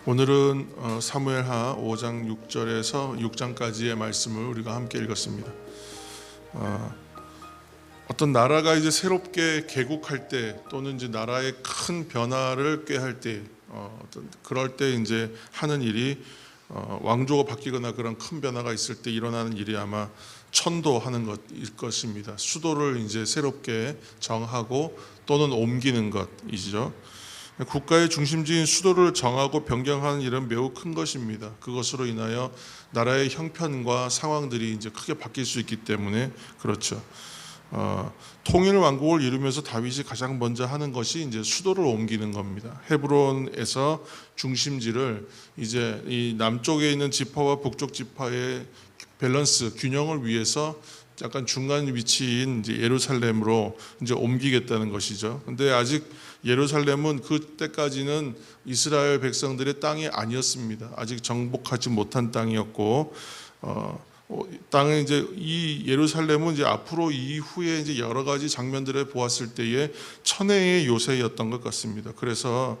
오늘은 사무엘하 5장 6절에서 6장까지의 말씀을 우리가 함께 읽었습니다. 어떤 나라가 이제 새롭게 개국할 때 또는 이제 나라의 큰 변화를 꾀할 때 그럴 때 이제 하는 일이 왕조가 바뀌거나 그런 큰 변화가 있을 때 일어나는 일이 아마 천도하는 것일 것입니다. 수도를 이제 새롭게 정하고 또는 옮기는 것이죠. 국가의 중심지인 수도를 정하고 변경하는 일은 매우 큰 것입니다. 그것으로 인하여 나라의 형편과 상황들이 이제 크게 바뀔 수 있기 때문에 그렇죠. 통일 왕국을 이루면서 다윗이 가장 먼저 하는 것이 이제 수도를 옮기는 겁니다. 헤브론에서 중심지를 이제 이 남쪽에 있는 지파와 북쪽 지파의 밸런스 균형을 위해서 약간 중간 위치인 이제 예루살렘으로 이제 옮기겠다는 것이죠. 근데 아직 예루살렘은 그때까지는 이스라엘 백성들의 땅이 아니었습니다. 아직 정복하지 못한 땅이었고, 땅은 이제 이 예루살렘은 이제 앞으로 이후에 이제 여러 가지 장면들을 보았을 때에 천혜의 요새였던 것 같습니다. 그래서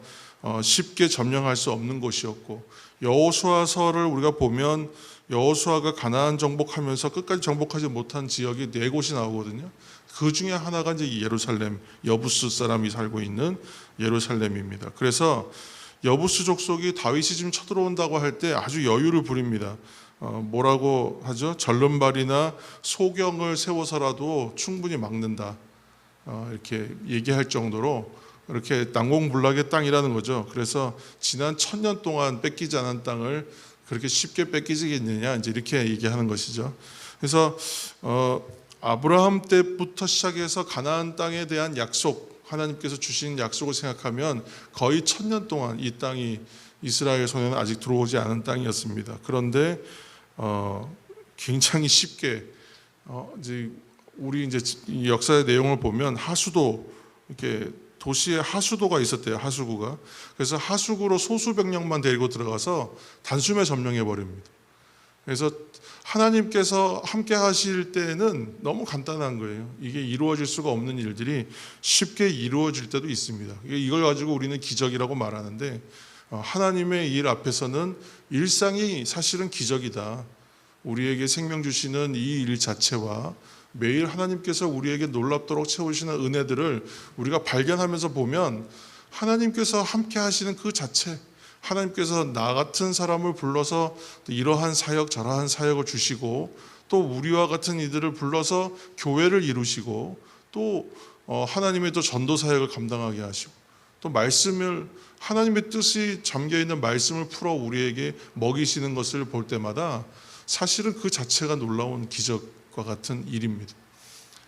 쉽게 점령할 수 없는 곳이었고, 여호수아서를 우리가 보면 여호수아가 가나안 정복하면서 끝까지 정복하지 못한 지역이 4곳이 나오거든요. 그 중에 하나가 이제 예루살렘, 여부스 사람이 살고 있는 예루살렘입니다. 그래서 여부스 족속이 다윗이 지금 쳐들어온다고 할 때 아주 여유를 부립니다. 뭐라고 하죠? 절름발이나 소경을 세워서라도 충분히 막는다. 이렇게 얘기할 정도로 이렇게 난공불락의 땅이라는 거죠. 그래서 지난 1000년 동안 뺏기지 않은 땅을 그렇게 쉽게 뺏기지겠느냐 이제 이렇게 얘기하는 것이죠. 그래서 아브라함 때부터 시작해서 가나안 땅에 대한 약속, 하나님께서 주신 약속을 생각하면 거의 1000년 동안 이 땅이 이스라엘 손에는 아직 들어오지 않은 땅이었습니다. 그런데 굉장히 쉽게 이제 우리 이제 역사의 내용을 보면 하수도 이렇게 도시에 하수도가 있었대요. 하수구가. 그래서 하수구로 소수병력만 데리고 들어가서 단숨에 점령해 버립니다. 그래서 하나님께서 함께 하실 때는 너무 간단한 거예요. 이게 이루어질 수가 없는 일들이 쉽게 이루어질 때도 있습니다. 이걸 가지고 우리는 기적이라고 말하는데 하나님의 일 앞에서는 일상이 사실은 기적이다. 우리에게 생명 주시는 이 일 자체와 매일 하나님께서 우리에게 놀랍도록 채우시는 은혜들을 우리가 발견하면서 보면 하나님께서 함께 하시는 그 자체, 하나님께서 나 같은 사람을 불러서 이러한 사역 저러한 사역을 주시고 또 우리와 같은 이들을 불러서 교회를 이루시고 또 하나님의 또 전도 사역을 감당하게 하시고 또 말씀을 하나님의 뜻이 잠겨있는 말씀을 풀어 우리에게 먹이시는 것을 볼 때마다 사실은 그 자체가 놀라운 기적과 같은 일입니다.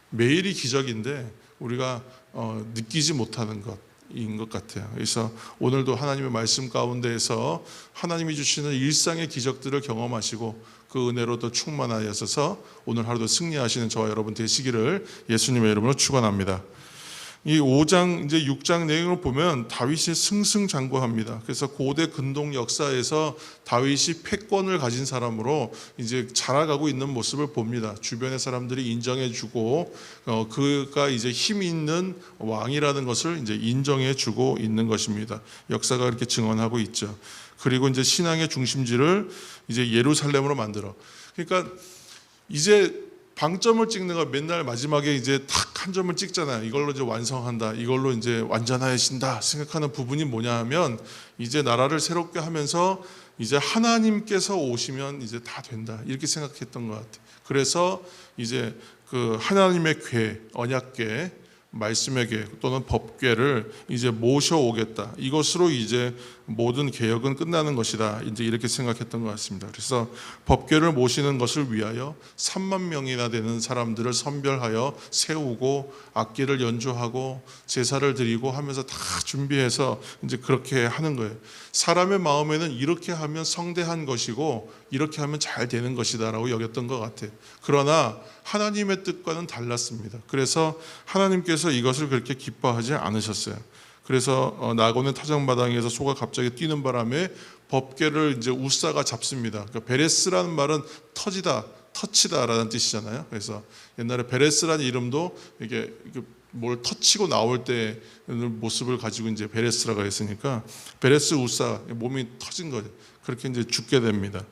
매일이 기적인데 우리가 느끼지 못하는 것인 것 같아요. 그래서 오늘도 하나님의 말씀 가운데에서 하나님이 주시는 일상의 기적들을 경험하시고 그 은혜로 더 충만하여서 오늘 하루도 승리하시는 저와 여러분 되시기를 예수님의 이름으로 축원합니다. 이 5장 이제 6장 내용을 보면 다윗이 승승장구합니다. 그래서 고대 근동 역사에서 다윗이 패권을 가진 사람으로 이제 자라가고 있는 모습을 봅니다. 주변의 사람들이 인정해주고 그가 이제 힘 있는 왕이라는 것을 이제 인정해주고 있는 것입니다. 역사가 그렇게 증언하고 있죠. 그리고 이제 신앙의 중심지를 이제 예루살렘으로 만들어. 그러니까 이제 방점을 찍는 거 맨날 마지막에 이제 탁 한 점을 찍잖아요. 이걸로 이제 완성한다. 이걸로 이제 완전하신다 생각하는 부분이 뭐냐 하면 이제 나라를 새롭게 하면서 이제 하나님께서 오시면 이제 다 된다. 이렇게 생각했던 것 같아요. 그래서 이제 그 하나님의 궤, 언약궤, 말씀의 궤 또는 법궤를 이제 모셔오겠다. 이것으로 이제 모든 개혁은 끝나는 것이다. 이제 이렇게 생각했던 것 같습니다. 그래서 법궤를 모시는 것을 위하여 3만 명이나 되는 사람들을 선별하여 세우고 악기를 연주하고 제사를 드리고 하면서 다 준비해서 이제 그렇게 하는 거예요. 사람의 마음에는 이렇게 하면 성대한 것이고 이렇게 하면 잘 되는 것이다라고 여겼던 것 같아요. 그러나 하나님의 뜻과는 달랐습니다. 그래서 하나님께서 이것을 그렇게 기뻐하지 않으셨어요. 그래서 나고는 타작마당에서 소가 갑자기 뛰는 바람에 법궤를 이제 우사가 잡습니다. 그러니까 베레스라는 말은 터지다, 터치다라는 뜻이잖아요. 그래서 옛날에 베레스라는 이름도 이게 뭘 터치고 나올 때 모습을 가지고 이제 베레스라가 했으니까 베레스 우사 몸이 터진 거죠. 그렇게 이제 죽게 됩니다.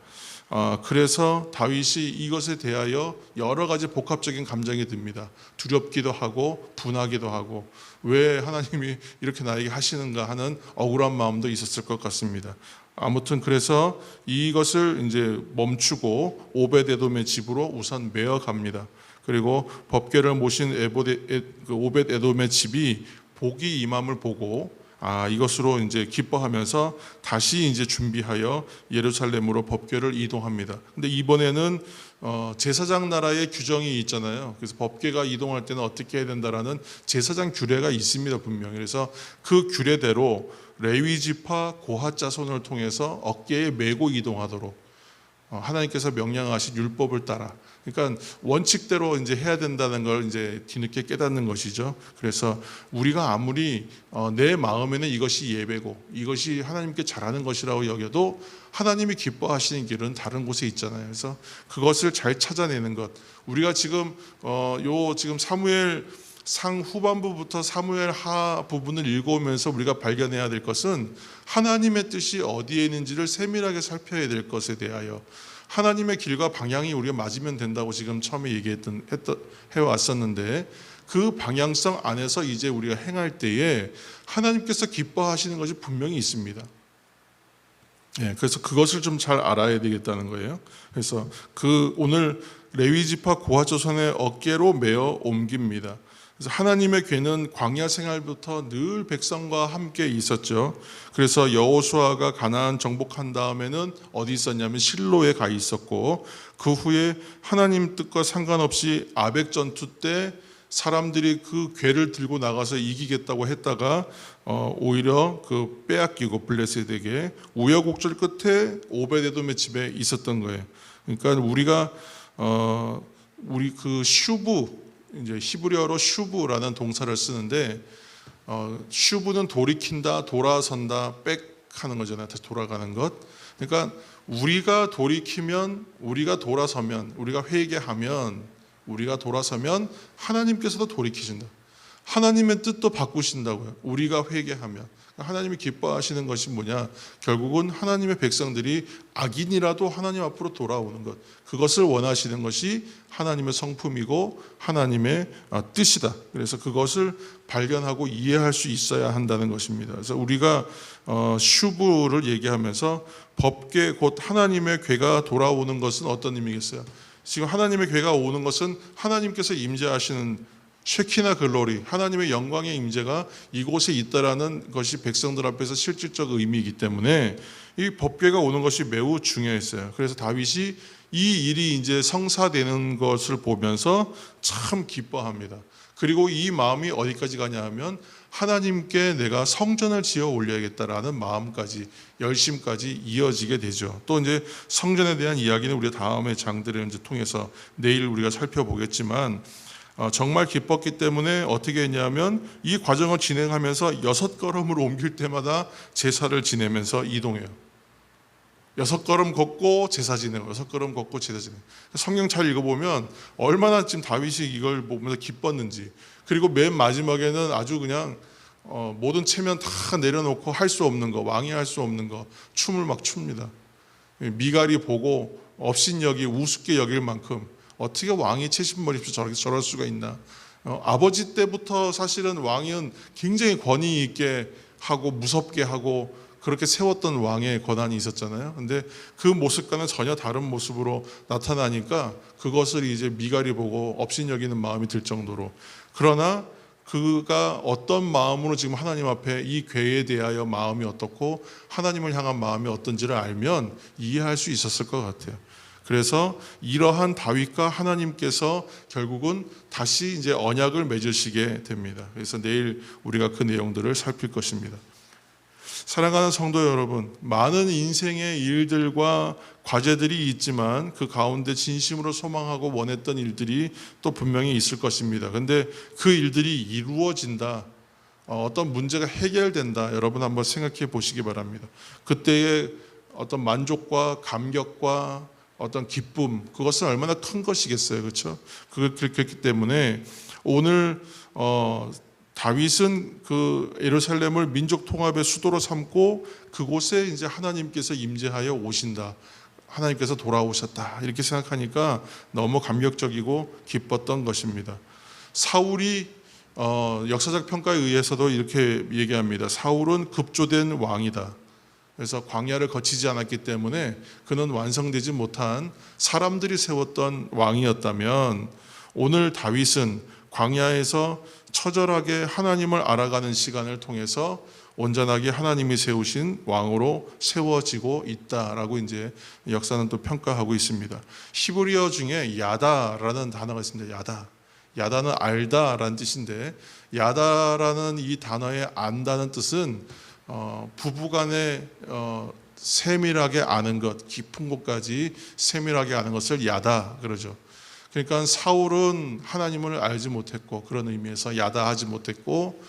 그래서 다윗이 이것에 대하여 여러 가지 복합적인 감정이 듭니다. 두렵기도 하고 분하기도 하고 왜 하나님이 이렇게 나에게 하시는가 하는 억울한 마음도 있었을 것 같습니다. 아무튼 그래서 이것을 이제 멈추고 오벳에돔의 집으로 우선 메어 갑니다. 그리고 법궤를 모신 오벳에돔의 집이 복이 임함을 보고 이것으로 이제 기뻐하면서 다시 이제 준비하여 예루살렘으로 법궤를 이동합니다. 근데 이번에는 제사장 나라의 규정이 있잖아요. 그래서 법궤가 이동할 때는 어떻게 해야 된다라는 제사장 규례가 있습니다, 분명히. 그래서 그 규례대로 레위 지파 고핫 자손을 통해서 어깨에 메고 이동하도록 하나님께서 명령하신 율법을 따라, 그러니까 원칙대로 이제 해야 된다는 걸 이제 뒤늦게 깨닫는 것이죠. 그래서 우리가 아무리 내 마음에는 이것이 예배고 이것이 하나님께 잘하는 것이라고 여겨도 하나님이 기뻐하시는 길은 다른 곳에 있잖아요. 그래서 그것을 잘 찾아내는 것. 우리가 지금 지금 사무엘 상 후반부부터 사무엘 하 부분을 읽어오면서 우리가 발견해야 될 것은 하나님의 뜻이 어디에 있는지를 세밀하게 살펴야 될 것에 대하여 하나님의 길과 방향이 우리가 맞으면 된다고 지금 처음에 해왔었는데 그 방향성 안에서 이제 우리가 행할 때에 하나님께서 기뻐하시는 것이 분명히 있습니다. 그래서 그것을 좀 잘 알아야 되겠다는 거예요. 그래서 오늘 레위 지파 고핫 자손의 어깨로 메어 옮깁니다. 그래서 하나님의 궤는 광야 생활부터 늘 백성과 함께 있었죠. 그래서 여호수아가 가나안 정복한 다음에는 어디 있었냐면 실로에 가 있었고, 그 후에 하나님 뜻과 상관없이 아벡 전투 때 사람들이 그 궤를 들고 나가서 이기겠다고 했다가 오히려 그 빼앗기고 블레셋에게 우여곡절 끝에 오벳에돔의 집에 있었던 거예요. 그러니까 우리가 우리 그 슈브, 이제 히브리어로 슈브라는 동사를 쓰는데 슈브는 돌이킨다, 돌아선다, 백하는 거잖아요. 다시 돌아가는 것. 그러니까 우리가 돌이키면, 우리가 돌아서면, 우리가 회개하면, 우리가 돌아서면 하나님께서도 돌이키신다. 하나님의 뜻도 바꾸신다고요. 우리가 회개하면. 하나님이 기뻐하시는 것이 뭐냐? 결국은 하나님의 백성들이 악인이라도 하나님 앞으로 돌아오는 것. 그것을 원하시는 것이 하나님의 성품이고 하나님의 뜻이다. 그래서 그것을 발견하고 이해할 수 있어야 한다는 것입니다. 그래서 우리가 슈브를 얘기하면서 법궤 곧 하나님의 궤가 돌아오는 것은 어떤 의미겠어요? 지금 하나님의 궤가 오는 것은 하나님께서 임재하시는 쉐키나 글로리, 하나님의 영광의 임재가 이곳에 있다라는 것이 백성들 앞에서 실질적 의미이기 때문에 이 법궤가 오는 것이 매우 중요했어요. 그래서 다윗이 이 일이 이제 성사되는 것을 보면서 참 기뻐합니다. 그리고 이 마음이 어디까지 가냐 하면 하나님께 내가 성전을 지어 올려야겠다라는 마음까지, 열심까지 이어지게 되죠. 또 이제 성전에 대한 이야기는 우리가 다음의 장들을 이제 통해서 내일 우리가 살펴보겠지만 정말 기뻤기 때문에 어떻게 했냐면 이 과정을 진행하면서 6걸음을 옮길 때마다 제사를 지내면서 이동해요. 6걸음 걷고 제사 지내고 6걸음 걷고 제사 지내고. 성경 잘 읽어보면 얼마나 지금 다윗이 이걸 보면서 기뻤는지. 그리고 맨 마지막에는 아주 그냥 모든 체면 다 내려놓고 할 수 없는 거, 왕이 할 수 없는 거 춤을 막 춥니다. 미갈이 보고 업신여기 우습게 여길 만큼 어떻게 왕이 채신머리 없이 저럴 수가 있나. 아버지 때부터 사실은 왕은 굉장히 권위 있게 하고 무섭게 하고 그렇게 세웠던 왕의 권한이 있었잖아요. 근데 그 모습과는 전혀 다른 모습으로 나타나니까 그것을 이제 미갈이 보고 업신여기는 마음이 들 정도로. 그러나 그가 어떤 마음으로 지금 하나님 앞에 이 궤에 대하여 마음이 어떻고 하나님을 향한 마음이 어떤지를 알면 이해할 수 있었을 것 같아요. 그래서 이러한 다윗과 하나님께서 결국은 다시 이제 언약을 맺으시게 됩니다. 그래서 내일 우리가 그 내용들을 살필 것입니다. 사랑하는 성도 여러분, 많은 인생의 일들과 과제들이 있지만 그 가운데 진심으로 소망하고 원했던 일들이 또 분명히 있을 것입니다. 그런데 그 일들이 이루어진다, 어떤 문제가 해결된다, 여러분 한번 생각해 보시기 바랍니다. 그때의 어떤 만족과 감격과 어떤 기쁨, 그것은 얼마나 큰 것이겠어요, 그렇죠? 그렇기 때문에 오늘 다윗은 그 예루살렘을 민족 통합의 수도로 삼고 그곳에 이제 하나님께서 임재하여 오신다, 하나님께서 돌아오셨다, 이렇게 생각하니까 너무 감격적이고 기뻤던 것입니다. 사울이 역사적 평가에 의해서도 이렇게 얘기합니다. 사울은 급조된 왕이다. 그래서 광야를 거치지 않았기 때문에 그는 완성되지 못한 사람들이 세웠던 왕이었다면, 오늘 다윗은 광야에서 처절하게 하나님을 알아가는 시간을 통해서 온전하게 하나님이 세우신 왕으로 세워지고 있다라고 이제 역사는 또 평가하고 있습니다. 히브리어 중에 야다라는 단어가 있습니다. 야다는 알다라는 뜻인데, 야다라는 이 단어의 안다는 뜻은 부부간에 세밀하게 아는 것, 깊은 곳까지 세밀하게 아는 것을 야다 그러죠. 그러니까 사울은 하나님을 알지 못했고, 그런 의미에서 야다하지 못했고,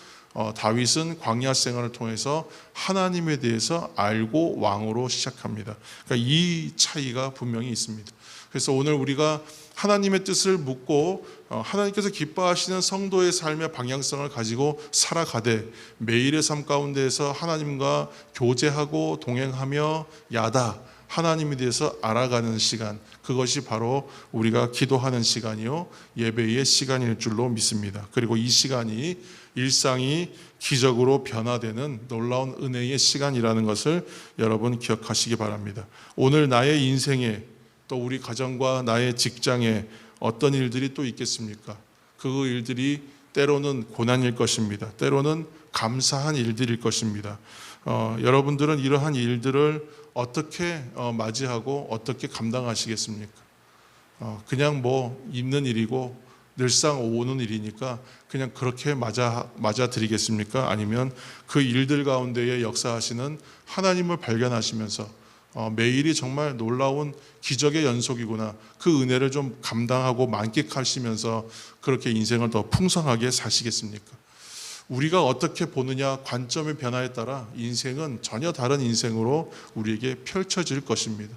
다윗은 광야 생활을 통해서 하나님에 대해서 알고 왕으로 시작합니다. 그러니까 이 차이가 분명히 있습니다. 그래서 오늘 우리가 하나님의 뜻을 묻고 하나님께서 기뻐하시는 성도의 삶의 방향성을 가지고 살아가되, 매일의 삶 가운데에서 하나님과 교제하고 동행하며 야다, 하나님에 대해서 알아가는 시간, 그것이 바로 우리가 기도하는 시간이요 예배의 시간일 줄로 믿습니다. 그리고 이 시간이 일상이 기적으로 변화되는 놀라운 은혜의 시간이라는 것을 여러분 기억하시기 바랍니다. 오늘 나의 인생에, 또 우리 가정과 나의 직장에 어떤 일들이 또 있겠습니까? 그 일들이 때로는 고난일 것입니다. 때로는 감사한 일들일 것입니다. 여러분들은 이러한 일들을 어떻게 맞이하고 어떻게 감당하시겠습니까? 그냥 뭐 있는 일이고 늘상 오는 일이니까 그냥 그렇게 맞아들이겠습니까? 아니면 그 일들 가운데에 역사하시는 하나님을 발견하시면서 매일이 정말 놀라운 기적의 연속이구나, 그 은혜를 좀 감당하고 만끽하시면서 그렇게 인생을 더 풍성하게 사시겠습니까? 우리가 어떻게 보느냐, 관점의 변화에 따라 인생은 전혀 다른 인생으로 우리에게 펼쳐질 것입니다.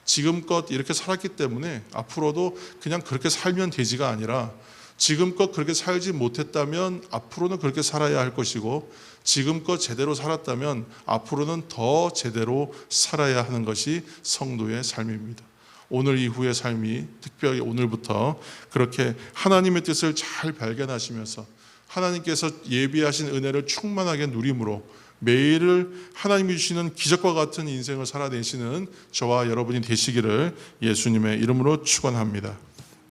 지금껏 이렇게 살았기 때문에 앞으로도 그냥 그렇게 살면 되지가 아니라, 지금껏 그렇게 살지 못했다면 앞으로는 그렇게 살아야 할 것이고, 지금껏 제대로 살았다면 앞으로는 더 제대로 살아야 하는 것이 성도의 삶입니다. 오늘 이후의 삶이, 특별히 오늘부터 그렇게 하나님의 뜻을 잘 발견하시면서 하나님께서 예비하신 은혜를 충만하게 누림으로 매일을 하나님이 주시는 기적과 같은 인생을 살아내시는 저와 여러분이 되시기를 예수님의 이름으로 축원합니다.